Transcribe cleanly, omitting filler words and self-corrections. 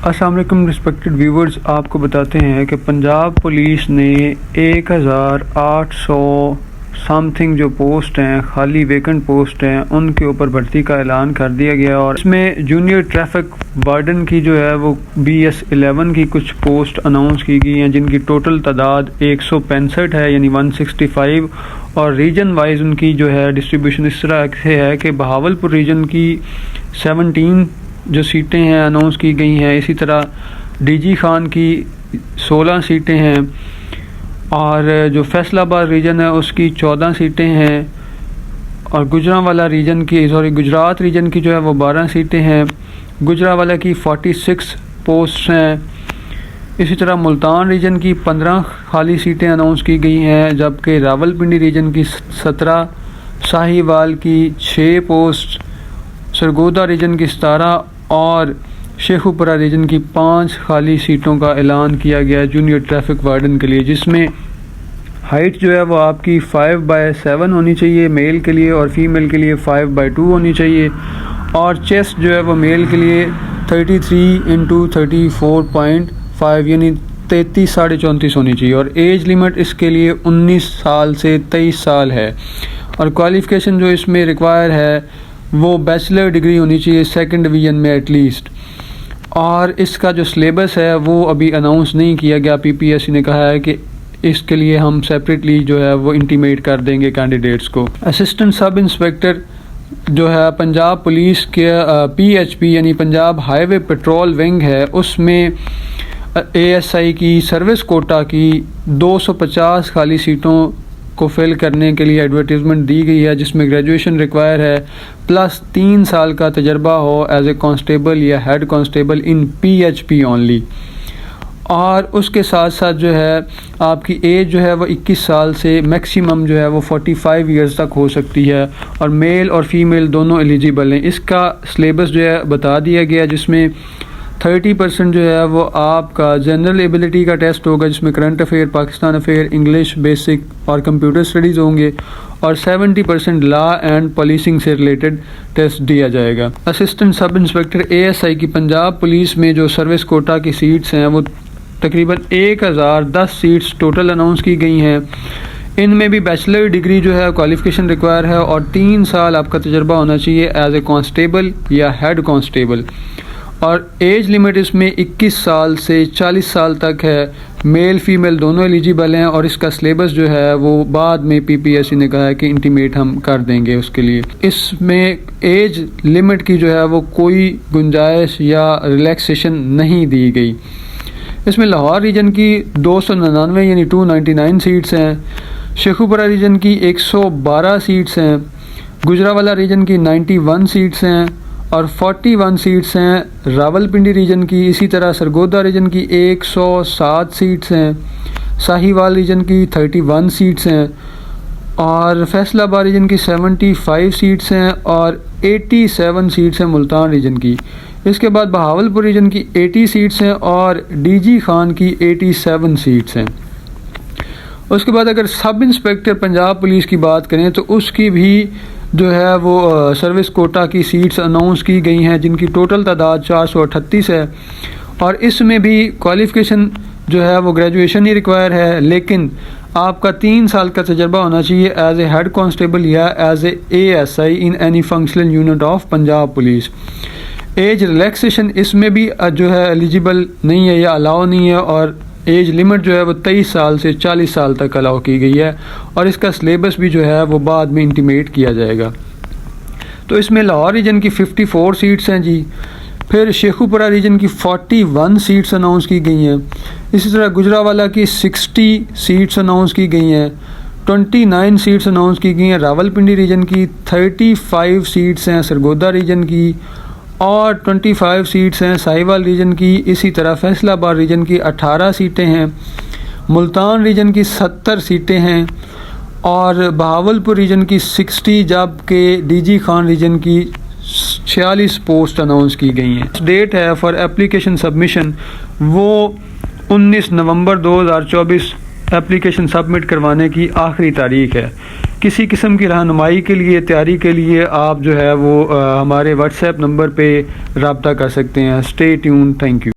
अस्सलाम वालेकुम respected viewers, आपको बताते हैं कि पंजाब पुलिस ने 1800 समथिंग जो पोस्ट हैं, खाली वेकेंट पोस्ट हैं, उनके ऊपर भर्ती का ऐलान कर दिया गया। और इसमें जूनियर ट्रैफिक वार्डन की जो है वो BS11 की कुछ पोस्ट अनाउंस की गई हैं, जिनकी टोटल तादाद 165 है, यानी 165। और रीजन वाइज उनकी जो है डिस्ट्रीब्यूशन इस तरह से है कि बहावलपुर रीजन की 17 जो सीटें हैं अनाउंस की गई हैं। इसी तरह DG खान की 16 सीटें हैं, और जो फैसलाबाद रीजन है उसकी 14 सीटें हैं, और गुजरांवाला रीजन की गुजरात रीजन की जो है वो 12 सीटें हैं। गुजरांवाला की 46 पोस्ट हैं। इसी तरह मुल्तान रीजन की 15 खाली सीटें अनाउंस की गई हैं, जबकि रावलपिंडी रीजन की 17, साहिवाल की 6 पोस्ट, सरगोदा रीजन की 17 और शेखुपुरा रीजन की 5 खाली सीटों का ऐलान किया गया है जूनियर ट्रैफिक वार्डन के लिए, जिसमें हाइट जो है वो आपकी 5/7 होनी चाहिए मेल के लिए, और फीमेल के लिए 5/2 होनी चाहिए, और चेस्ट जो है वो मेल के लिए 33 × 34.5 यानी 33 साढ़े 34 होनी चाहिए, और एज लिमिट इसके लिए 19 साल से 23 साल है। और क्वालिफ़िकेशन जो इसमें रिक्वायर है वो बैचलर डिग्री होनी चाहिए 2nd डिवीज़न में एटलीस्ट। और इसका जो सिलेबस है वो अभी अनाउंस नहीं किया गया। PPSC ने कहा है कि इसके लिए हम सेपरेटली जो है वो इंटीमेट कर देंगे कैंडिडेट्स को। असिस्टेंट सब इंस्पेक्टर जो है पंजाब पुलिस के PHP यानी पंजाब हाईवे पेट्रोल विंग है, उसमें ASI की सर्विस कोटा की 250 खाली सीटों को फिल करने के लिए एडवर्टीज़मेंट दी गई है, जिसमें ग्रेजुएशन रिक्वायर है प्लस 3 साल का तजर्बा हो एज ए कांस्टेबल या हेड कांस्टेबल इन PHP ओनली। और उसके साथ साथ जो है आपकी एज जो है वो 21 साल से मैक्सिमम जो है वो 45 ईयर्स तक हो सकती है, और मेल और फीमेल दोनों एलिजिबल हैं। इसका सिलेबस जो है बता दिया गया, जिसमें 30% जो है वो आपका जनरल एबिलिटी का टेस्ट होगा, जिसमें current affair, Pakistan affair, English basic और कंप्यूटर स्टडीज़ होंगे, और 70% लॉ एंड पुलिसिंग से रिलेटेड टेस्ट दिया जाएगा। असिस्टेंट सब इंस्पेक्टर ASI की पंजाब पुलिस में जो सर्विस कोटा की सीट्स हैं वो तकरीबन 1010 सीट्स टोटल अनाउंस की गई हैं। इनमें भी बैचलर डिग्री जो है क्वालिफ़िकेशन रिक्वायर है, और 3 साल आपका तजर्बा होना चाहिए एज ए कांस्टेबल या हेड कांस्टेबल। और एज लिमिट इसमें 21 साल से 40 साल तक है, मेल फीमेल दोनों एलिजिबल हैं। और इसका सिलेबस जो है वो बाद में PPSC ने कहा है कि इंटीमेट हम कर देंगे उसके लिए। इसमें एज लिमिट की जो है वो कोई गुंजाइश या रिलैक्सेशन नहीं दी गई। इसमें लाहौर रीजन की 299 यानी 299 सीट्स हैं, शेखुपुरा रीजन की 112 सीट्स हैं, गुजरांवाला रीजन की 91 सीट्स हैं, और 41 सीट्स हैं रावलपिंडी रीजन की। इसी तरह सरगोदा रीजन की 107 सीट्स हैं, साहिवाल रीजन की 31 सीट्स हैं, और फैसलाबाद रीजन की 75 सीट्स हैं, और 87 सीट्स हैं मुल्तान रीजन की। इसके बाद बहावलपुर रीजन की 80 सीट्स हैं, और DG खान की 87 सीट्स हैं। उसके बाद अगर सब इंस्पेक्टर पंजाब पुलिस की बात करें तो उसकी भी जो है वो सर्विस कोटा की सीट्स अनाउंस की गई हैं, जिनकी टोटल तादाद 438 है। और इसमें भी क्वालिफ़िकेशन जो है वो ग्रेजुएशन ही रिक्वायर है, लेकिन आपका 3 साल का तजर्बा होना चाहिए एज ए हेड कांस्टेबल या as a ASI in any functional unit of Punjab police. Age relaxation इसमें भी जो है एलिजिबल नहीं है या अलाउ नहीं है, और एज लिमिट जो है वो 23 साल से 40 साल तक अलाउ की गई है, और इसका सिलेबस भी जो है वो बाद में इंटीमेट किया जाएगा। तो इसमें लाहौर रीजन की 54 सीट्स हैं जी। फिर शेखुपुरा रीजन की 41 सीट्स अनाउंस की गई हैं। इसी तरह गुजरांवाला की 60 सीट्स अनाउंस की गई हैं, 29 सीट्स अनाउंस की गई हैं। रावलपिंडी रीजन की 35 सीट्स हैं, सरगोदा रीजन की, और 25 सीट्स हैं साहिवाल रीजन की। इसी तरह फैसलाबाद रीजन की 18 सीटें हैं, मुल्तान रीजन की 70 सीटें हैं, और बहावलपुर रीजन की 60, जबकि DG खान रीजन की 46 पोस्ट अनाउंस की गई हैं। डेट है फॉर एप्लीकेशन सबमिशन वो 19 नवंबर 2024 एप्लीकेशन सबमिट करवाने की आखिरी तारीख है। किसी किस्म की रहनुमाई के लिए, तैयारी के लिए आप जो है वो हमारे व्हाट्सएप नंबर पे रब्ता कर सकते हैं। Stay tune, thank you.